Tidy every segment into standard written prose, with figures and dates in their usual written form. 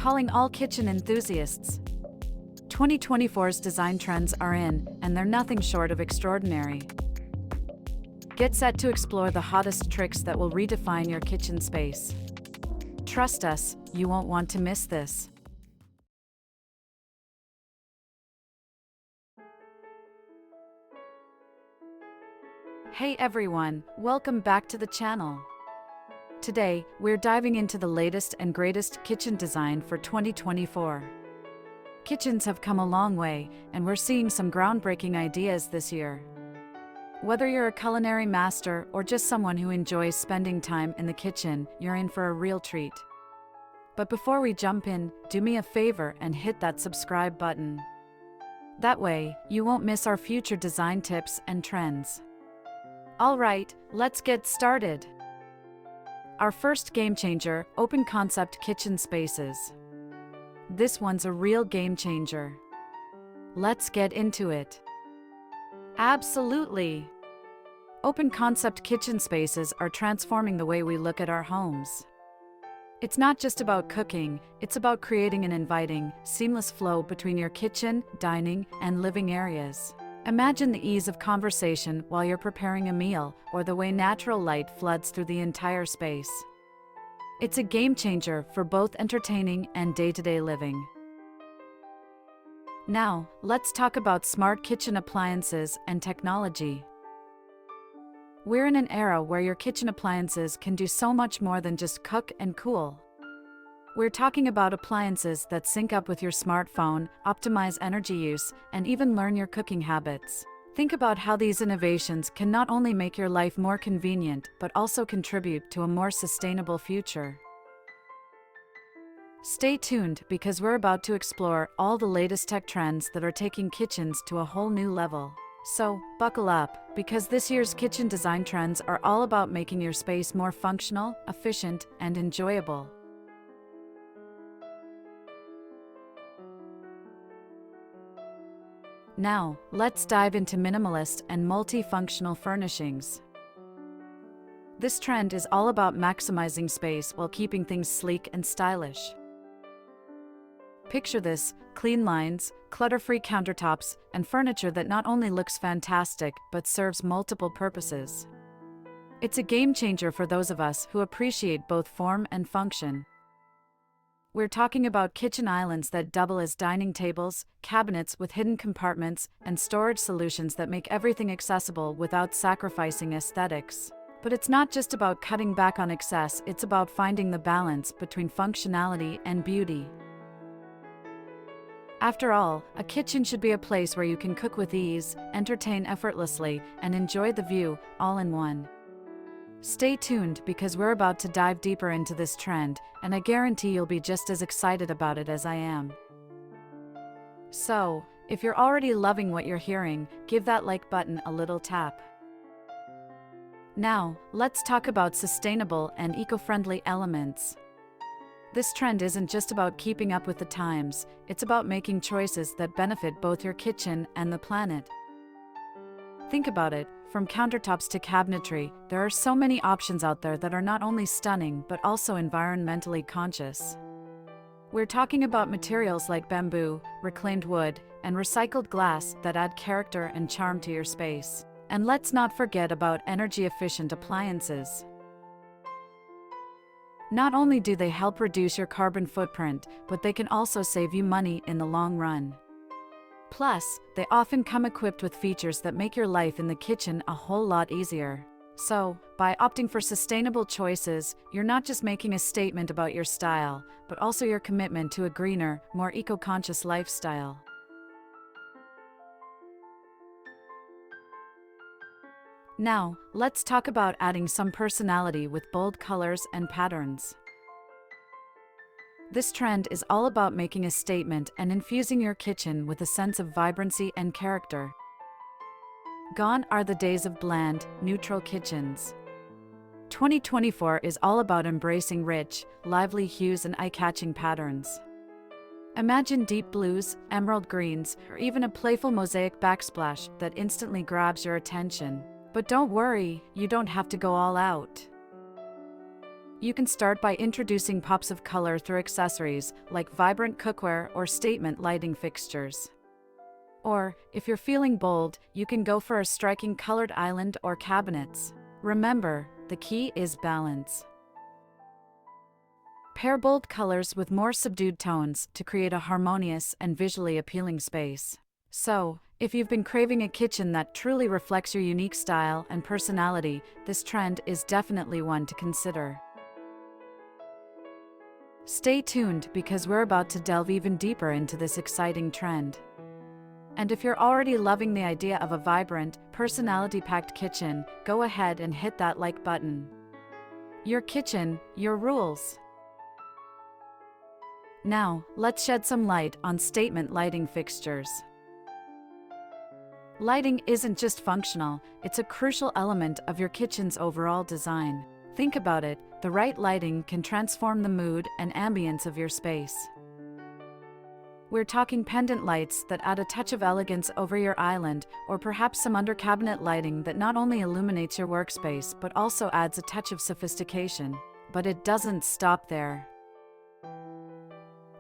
calling all kitchen enthusiasts. 2024's design trends are in, and they're nothing short of extraordinary. Get set to explore the hottest tricks that will redefine your kitchen space. Trust us, you won't want to miss this. Hey everyone, welcome back to the channel. Today, we're diving into the latest and greatest kitchen design for 2024. Kitchens have come a long way, and we're seeing some groundbreaking ideas this year. Whether you're a culinary master or just someone who enjoys spending time in the kitchen, you're in for a real treat. But before we jump in, do me a favor and hit that subscribe button. That way, you won't miss our future design tips and trends. Alright, let's get started. Our first game changer, open concept kitchen spaces. This one's a real game changer. Let's get into it. Absolutely! Open concept kitchen spaces are transforming the way we look at our homes. It's not just about cooking, it's about creating an inviting, seamless flow between your kitchen, dining, and living areas. Imagine the ease of conversation while you're preparing a meal, or the way natural light floods through the entire space. It's a game changer for both entertaining and day-to-day living. Now, let's talk about smart kitchen appliances and technology. We're in an era where your kitchen appliances can do so much more than just cook and cool. We're talking about appliances that sync up with your smartphone, optimize energy use, and even learn your cooking habits. Think about how these innovations can not only make your life more convenient, but also contribute to a more sustainable future. Stay tuned because we're about to explore all the latest tech trends that are taking kitchens to a whole new level. So, buckle up, because this year's kitchen design trends are all about making your space more functional, efficient, and enjoyable. Now, let's dive into minimalist and multifunctional furnishings. This trend is all about maximizing space while keeping things sleek and stylish. Picture this: clean lines, clutter-free countertops, and furniture that not only looks fantastic but serves multiple purposes. It's a game changer for those of us who appreciate both form and function. We're talking about kitchen islands that double as dining tables, cabinets with hidden compartments, and storage solutions that make everything accessible without sacrificing aesthetics. But it's not just about cutting back on excess, it's about finding the balance between functionality and beauty. After all, a kitchen should be a place where you can cook with ease, entertain effortlessly, and enjoy the view, all in one. Stay tuned because we're about to dive deeper into this trend, and I guarantee you'll be just as excited about it as I am. So, if you're already loving what you're hearing, give that like button a little tap. Now, let's talk about sustainable and eco-friendly elements. This trend isn't just about keeping up with the times, it's about making choices that benefit both your kitchen and the planet. Think about it, from countertops to cabinetry, there are so many options out there that are not only stunning but also environmentally conscious. We're talking about materials like bamboo, reclaimed wood, and recycled glass that add character and charm to your space. And let's not forget about energy-efficient appliances. Not only do they help reduce your carbon footprint, but they can also save you money in the long run. Plus, they often come equipped with features that make your life in the kitchen a whole lot easier. So, by opting for sustainable choices, you're not just making a statement about your style, but also your commitment to a greener, more eco-conscious lifestyle. Now, let's talk about adding some personality with bold colors and patterns. This trend is all about making a statement and infusing your kitchen with a sense of vibrancy and character. Gone are the days of bland, neutral kitchens. 2024 is all about embracing rich, lively hues and eye-catching patterns. Imagine deep blues, emerald greens, or even a playful mosaic backsplash that instantly grabs your attention. But don't worry, you don't have to go all out. You can start by introducing pops of color through accessories like vibrant cookware or statement lighting fixtures. Or, if you're feeling bold, you can go for a striking colored island or cabinets. Remember, the key is balance. Pair bold colors with more subdued tones to create a harmonious and visually appealing space. So, if you've been craving a kitchen that truly reflects your unique style and personality, this trend is definitely one to consider. Stay tuned because we're about to delve even deeper into this exciting trend. And if you're already loving the idea of a vibrant, personality-packed kitchen, go ahead and hit that like button. Your kitchen, your rules. Now, let's shed some light on statement lighting fixtures. Lighting isn't just functional, it's a crucial element of your kitchen's overall design. Think about it, the right lighting can transform the mood and ambience of your space. We're talking pendant lights that add a touch of elegance over your island, or perhaps some under-cabinet lighting that not only illuminates your workspace but also adds a touch of sophistication. But it doesn't stop there.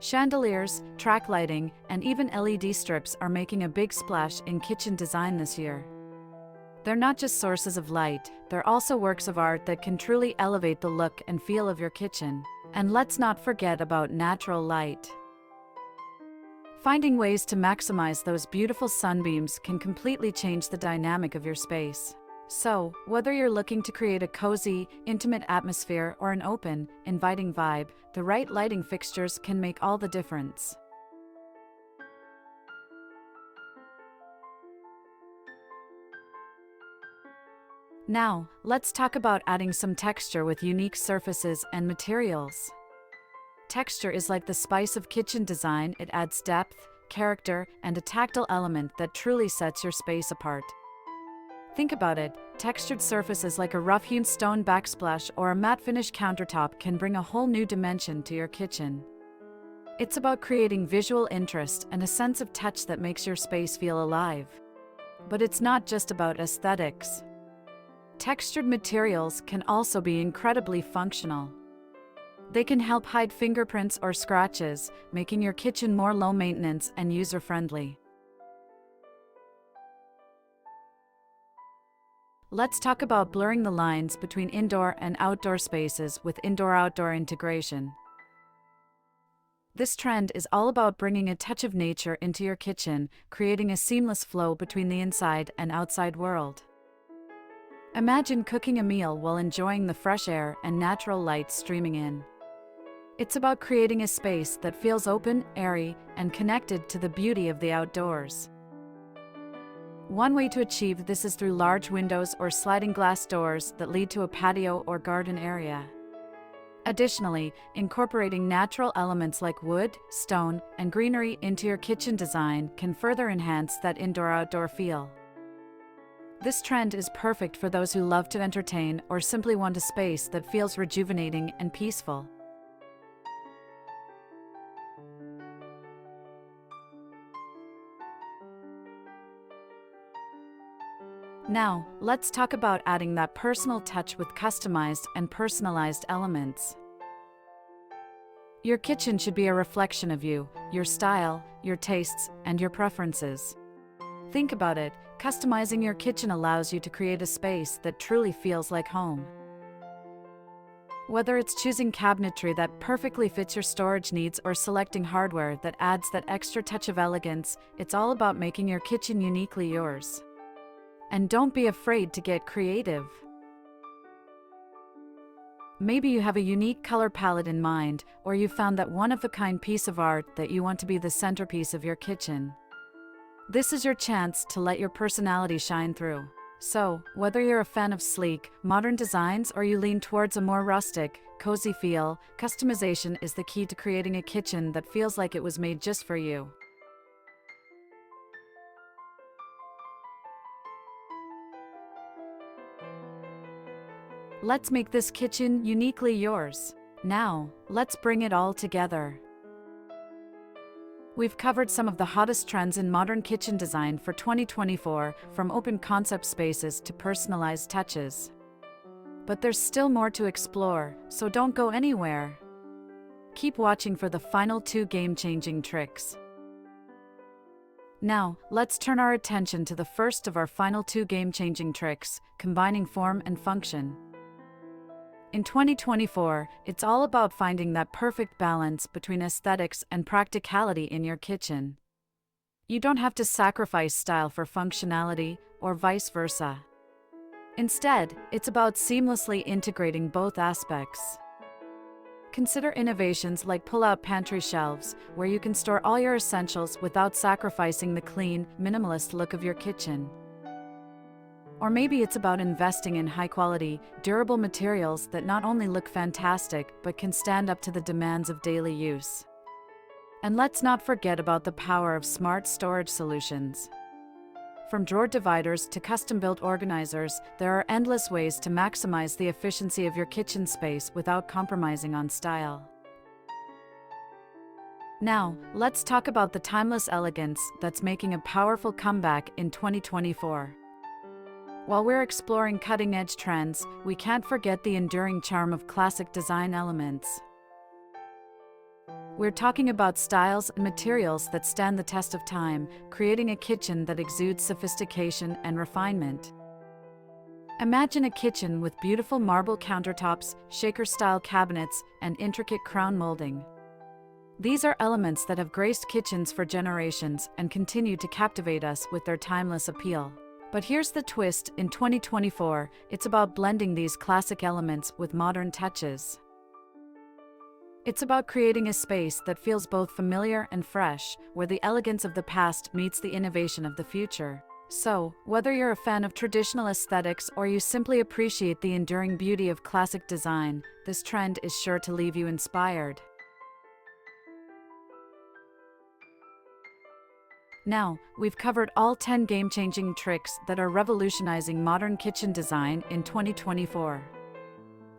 Chandeliers, track lighting, and even LED strips are making a big splash in kitchen design this year. They're not just sources of light, they're also works of art that can truly elevate the look and feel of your kitchen. And let's not forget about natural light. Finding ways to maximize those beautiful sunbeams can completely change the dynamic of your space. So, whether you're looking to create a cozy, intimate atmosphere or an open, inviting vibe, the right lighting fixtures can make all the difference. Now, let's talk about adding some texture with unique surfaces and materials. Texture is like the spice of kitchen design. It adds depth, character, and a tactile element that truly sets your space apart. Think about it, textured surfaces like a rough-hewn stone backsplash or a matte finish countertop can bring a whole new dimension to your kitchen. It's about creating visual interest and a sense of touch that makes your space feel alive. But it's not just about aesthetics. Textured materials can also be incredibly functional. They can help hide fingerprints or scratches, making your kitchen more low maintenance and user-friendly. Let's talk about blurring the lines between indoor and outdoor spaces with indoor-outdoor integration. This trend is all about bringing a touch of nature into your kitchen, creating a seamless flow between the inside and outside world. Imagine cooking a meal while enjoying the fresh air and natural light streaming in. It's about creating a space that feels open, airy, and connected to the beauty of the outdoors. One way to achieve this is through large windows or sliding glass doors that lead to a patio or garden area. Additionally, incorporating natural elements like wood, stone, and greenery into your kitchen design can further enhance that indoor-outdoor feel. This trend is perfect for those who love to entertain or simply want a space that feels rejuvenating and peaceful. Now, let's talk about adding that personal touch with customized and personalized elements. Your kitchen should be a reflection of you, your style, your tastes, and your preferences. Think about it, customizing your kitchen allows you to create a space that truly feels like home. Whether it's choosing cabinetry that perfectly fits your storage needs or selecting hardware that adds that extra touch of elegance, it's all about making your kitchen uniquely yours. And don't be afraid to get creative. Maybe you have a unique color palette in mind, or you found that one-of-a-kind piece of art that you want to be the centerpiece of your kitchen. This is your chance to let your personality shine through. So, whether you're a fan of sleek, modern designs or you lean towards a more rustic, cozy feel, customization is the key to creating a kitchen that feels like it was made just for you. Let's make this kitchen uniquely yours. Now, let's bring it all together. We've covered some of the hottest trends in modern kitchen design for 2024, from open concept spaces to personalized touches. But there's still more to explore, so don't go anywhere. Keep watching for the final 2 game-changing tricks. Now, let's turn our attention to the first of our final 2 game-changing tricks, combining form and function. In 2024, it's all about finding that perfect balance between aesthetics and practicality in your kitchen. You don't have to sacrifice style for functionality, or vice versa. Instead, it's about seamlessly integrating both aspects. Consider innovations like pull-out pantry shelves, where you can store all your essentials without sacrificing the clean, minimalist look of your kitchen. Or maybe it's about investing in high-quality, durable materials that not only look fantastic but can stand up to the demands of daily use. And let's not forget about the power of smart storage solutions. From drawer dividers to custom-built organizers, there are endless ways to maximize the efficiency of your kitchen space without compromising on style. Now, let's talk about the timeless elegance that's making a powerful comeback in 2024. While we're exploring cutting-edge trends, we can't forget the enduring charm of classic design elements. We're talking about styles and materials that stand the test of time, creating a kitchen that exudes sophistication and refinement. Imagine a kitchen with beautiful marble countertops, shaker-style cabinets, and intricate crown molding. These are elements that have graced kitchens for generations and continue to captivate us with their timeless appeal. But here's the twist: in 2024, it's about blending these classic elements with modern touches. It's about creating a space that feels both familiar and fresh, where the elegance of the past meets the innovation of the future. So, whether you're a fan of traditional aesthetics or you simply appreciate the enduring beauty of classic design, this trend is sure to leave you inspired. Now, we've covered all 10 game-changing tricks that are revolutionizing modern kitchen design in 2024.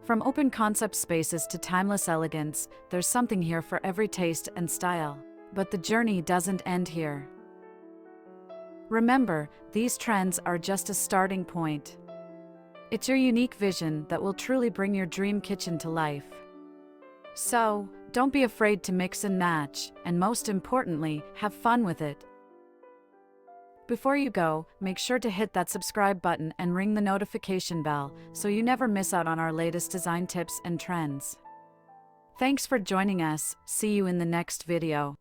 From open concept spaces to timeless elegance, there's something here for every taste and style. But the journey doesn't end here. Remember, these trends are just a starting point. It's your unique vision that will truly bring your dream kitchen to life. So, don't be afraid to mix and match, and most importantly, have fun with it. Before you go, make sure to hit that subscribe button and ring the notification bell so you never miss out on our latest design tips and trends. Thanks for joining us. See you in the next video.